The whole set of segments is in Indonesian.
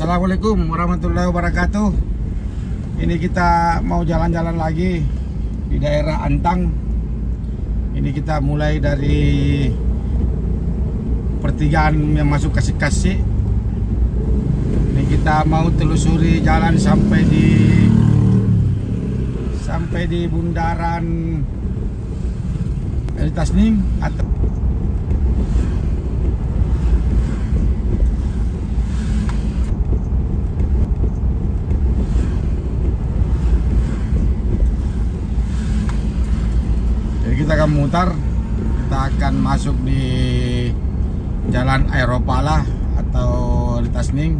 Assalamualaikum warahmatullahi wabarakatuh. Ini kita mau jalan-jalan lagi di daerah Antang. Ini kita mulai dari pertigaan yang masuk Kasih-Kasih. Ini kita mau telusuri jalan sampai di bundaran Tasnim atau kita akan mutar, kita akan masuk di Jalan Aeropala atau di Tasning.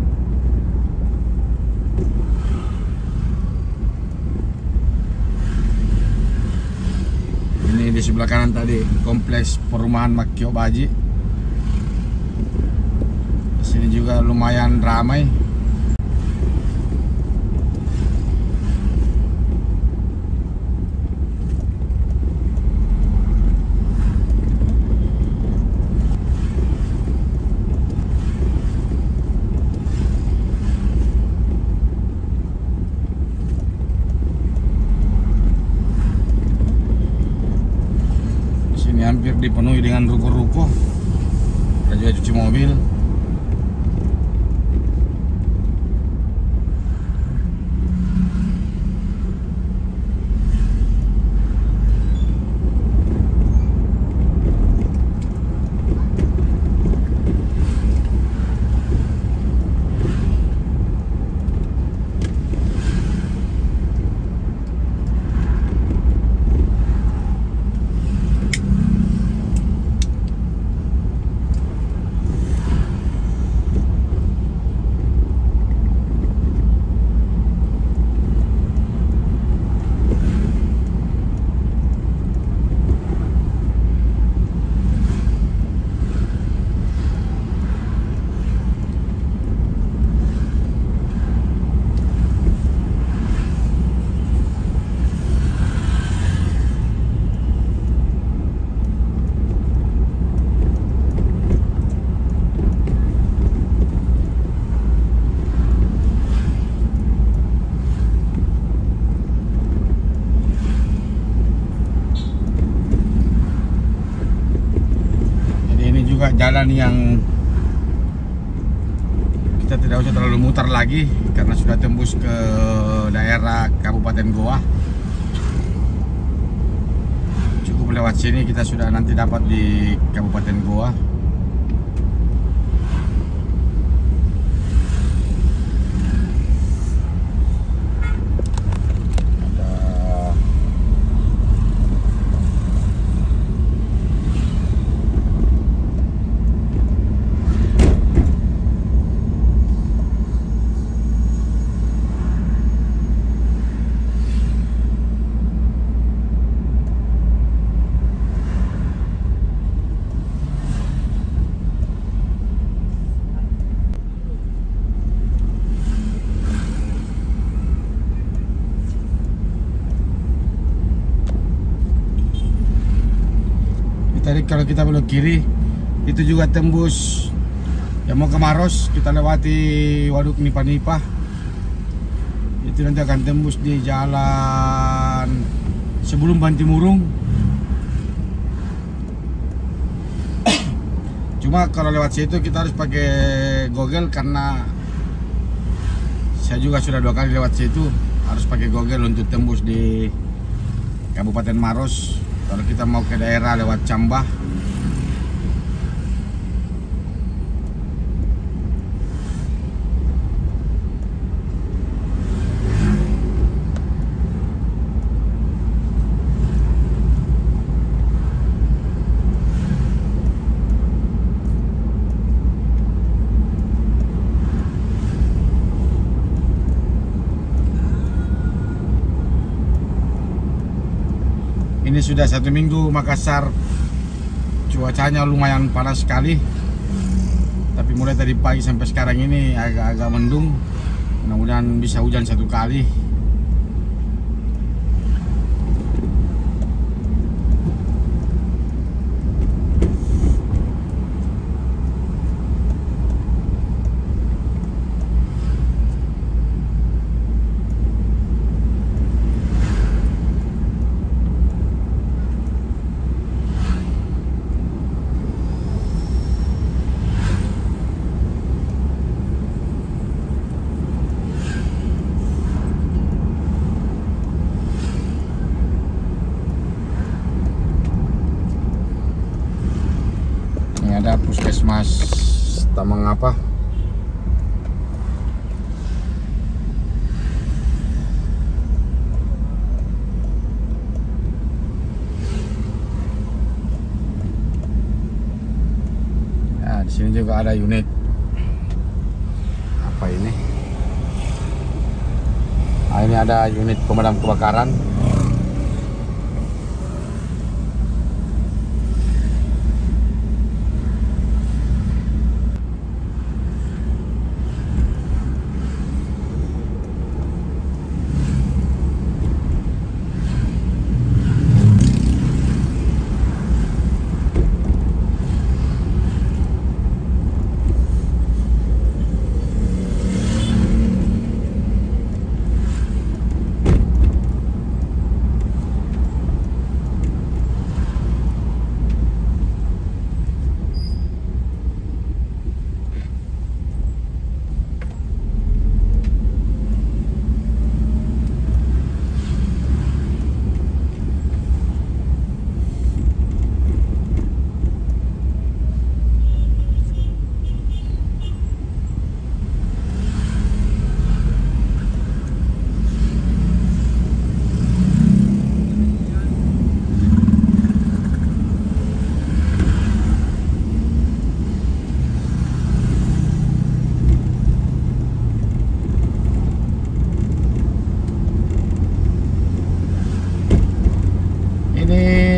Ini di sebelah kanan tadi kompleks perumahan Makio Baji. Di sini juga lumayan ramai. Hampir dipenuhi dengan ruko-ruko, ada juga cuci mobil. Jalan yang kita tidak usah terlalu mutar lagi karena sudah tembus ke daerah Kabupaten Goa. Cukup lewat sini kita sudah nanti dapat di Kabupaten Goa. Tadi kalau kita belok kiri itu juga tembus yang mau ke Maros, kita lewati Waduk Nipa-Nipa. Itu nanti akan tembus di jalan sebelum Bantimurung. Cuma kalau lewat situ kita harus pakai Google karena saya juga sudah 2 kali lewat situ, harus pakai Google untuk tembus di Kabupaten Maros. Kalau kita mau ke daerah lewat Cambah. Ini sudah 1 minggu Makassar, cuacanya lumayan panas sekali. Tapi mulai tadi pagi sampai sekarang ini agak-agak mendung. Mudah-mudahan bisa hujan 1 kali. ada puskesmas Tamangapa. Nah, di sini juga ada unit. Apa ini? Nah, ini ada unit pemadam kebakaran.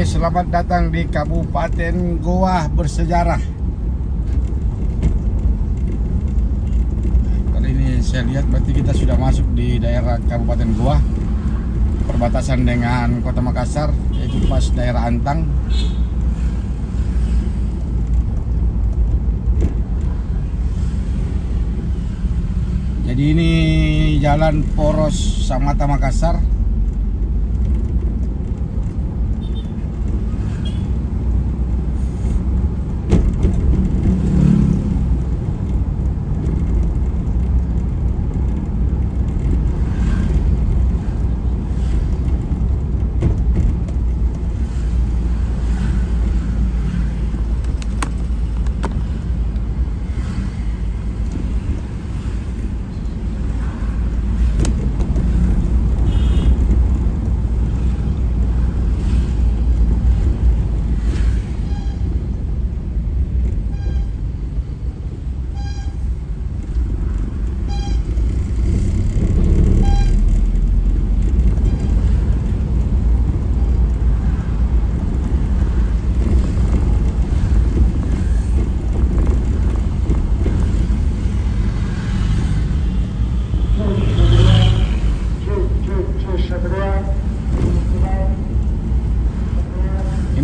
Selamat datang di Kabupaten Goa bersejarah. Kali ini saya lihat berarti kita sudah masuk di daerah Kabupaten Goa, perbatasan dengan Kota Makassar, yaitu pas daerah Antang. Jadi ini jalan poros Samata Makassar.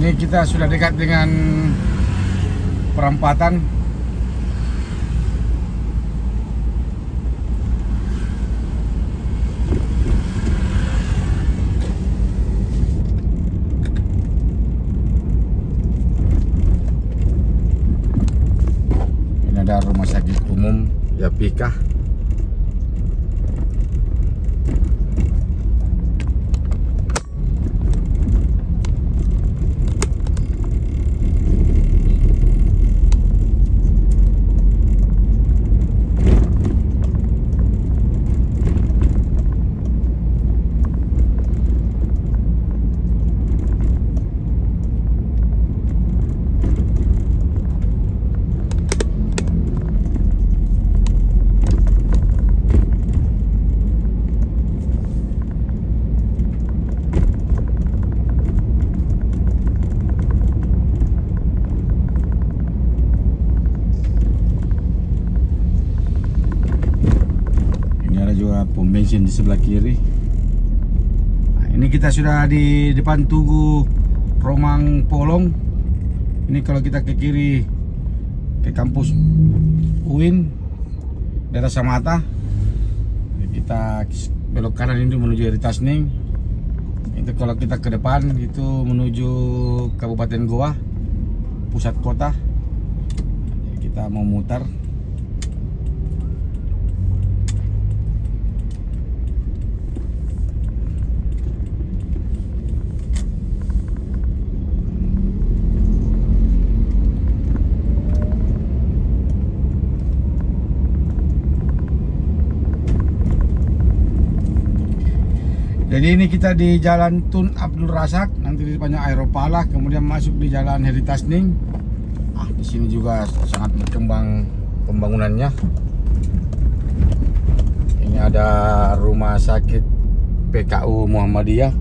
Ini kita sudah dekat dengan perempatan. Ini ada rumah sakit umum Yapika. Pom bensin di sebelah kiri. Nah, ini kita sudah di depan Tugu Romang Polong. Ini kalau kita ke kiri ke kampus UIN daerah Samata, kita belok kanan ini menuju Eritasning. Itu kalau kita ke depan itu menuju Kabupaten Goa, pusat kota. Kita mau mutar. Jadi ini kita di Jalan Tun Abdul Razak, nanti di depannya Aeropala, kemudian masuk di Jalan Heri Tasning. Di sini juga sangat berkembang pembangunannya. Ini ada rumah sakit PKU Muhammadiyah.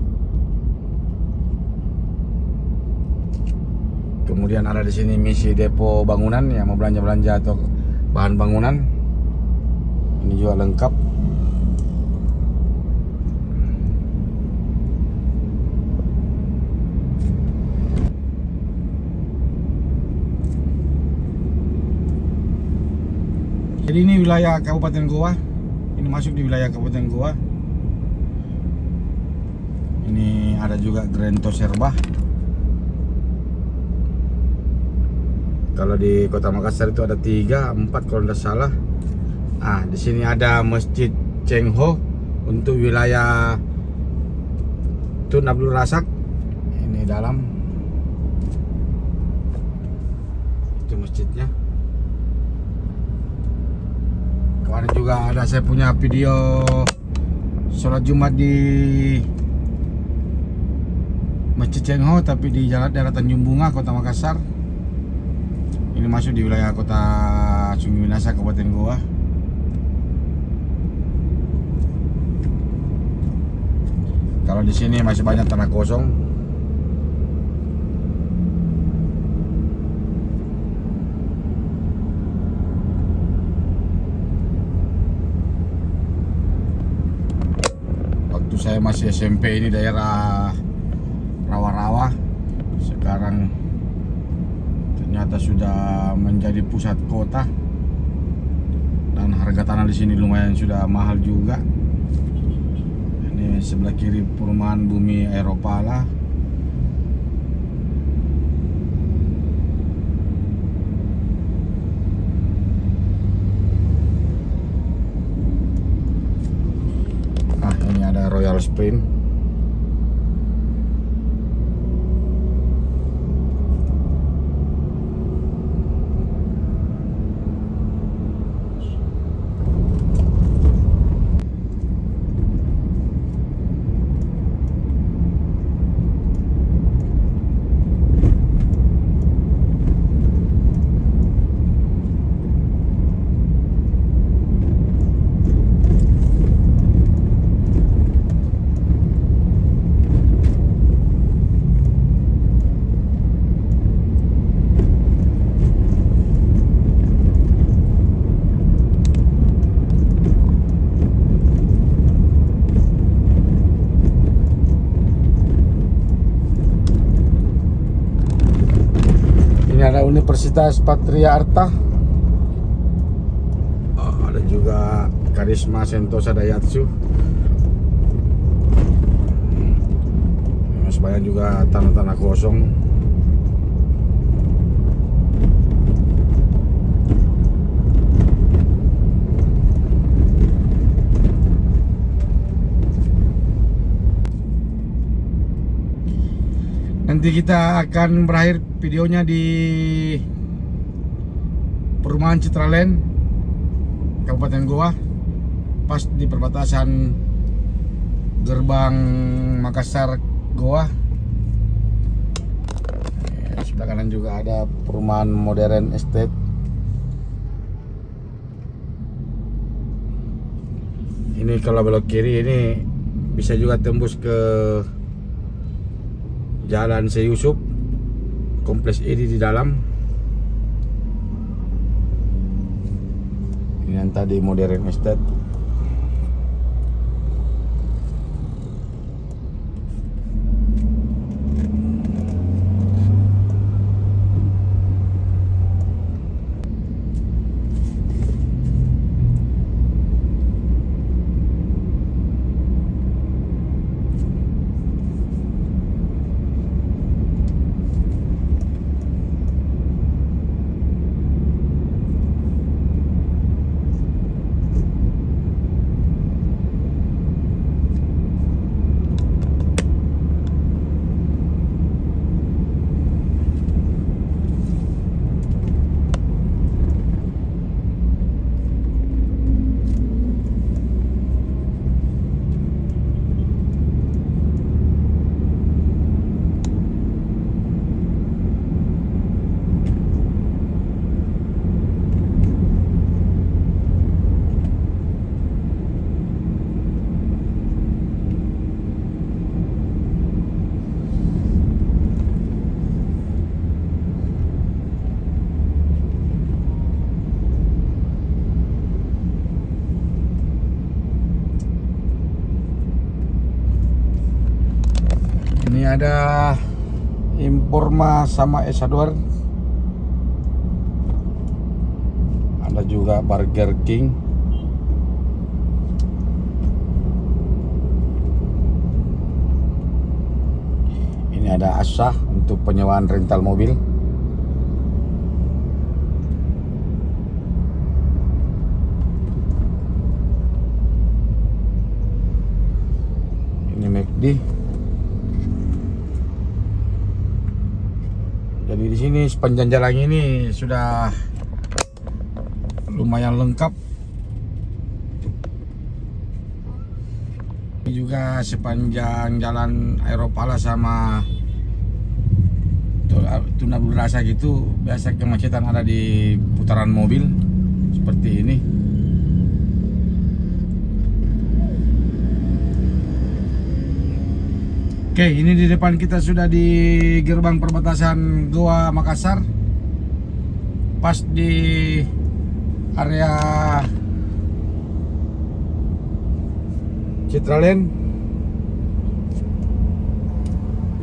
Kemudian ada di sini misi depo bangunan yang mau belanja-belanja atau bahan bangunan. Ini juga lengkap. Jadi ini wilayah Kabupaten Goa. Ini masuk di wilayah Kabupaten Goa. Ini ada juga Grento Serbah. Kalau di Kota Makassar itu ada 3, 4 kalau tidak salah. Di sini ada Masjid Cheng Ho untuk wilayah Tun Abdul Razak. Ini dalam. Itu masjidnya. Kemarin juga ada saya punya video sholat Jumat di Masjid Cheng Ho, tapi di jalan daerah Tanjung Bunga, Kota Makassar. Ini masuk di wilayah Kota Sungai Minasa, Kabupaten Goa. Kalau di sini masih banyak tanah kosong. Waktu saya masih SMP ini daerah rawa-rawa. Sekarang ternyata sudah menjadi pusat kota, dan harga tanah di sini lumayan sudah mahal juga. Ini sebelah kiri perumahan Bumi Aeropala. Ini ada Royal Sprint. Ada Universitas Patria Arta. Ada juga Karisma Sentosa Daihatsu. Masih banyak juga tanah-tanah kosong. Nanti kita akan berakhir videonya di perumahan Citraland, Kabupaten Goa, pas di perbatasan gerbang Makassar Goa. Sebelah kanan juga ada perumahan Modern Estate. Ini kalau belok kiri ini bisa juga tembus ke Jalan Seyusup, kompleks ini di dalam. Ini yang tadi Modern Estate. ada Informa sama Esador. Ada juga Burger King. Ini ada Asa untuk penyewaan rental mobil. Ini McD. Jadi di sini sepanjang jalan ini sudah lumayan lengkap. Ini juga sepanjang jalan Aeropala sama Tuna Rasa gitu, biasa kemacetan ada di putaran mobil seperti ini. Oke, ini di depan kita sudah di gerbang perbatasan Goa Makassar. Pas di area Citraland.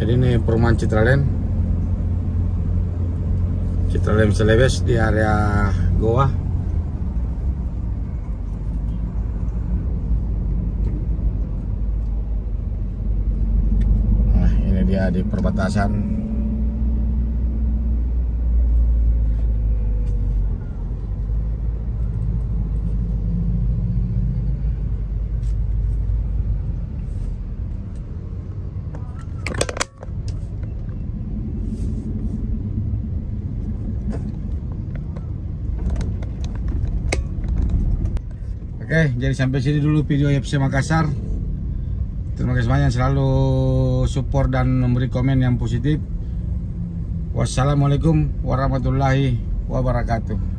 Jadi ini perumahan Citraland Celebes di area Goa. Nah, ini dia di perbatasan. Oke, jadi sampai sini dulu video YFC Makassar. Terima kasih banyak selalu support dan memberi komen yang positif. Wassalamualaikum warahmatullahi wabarakatuh.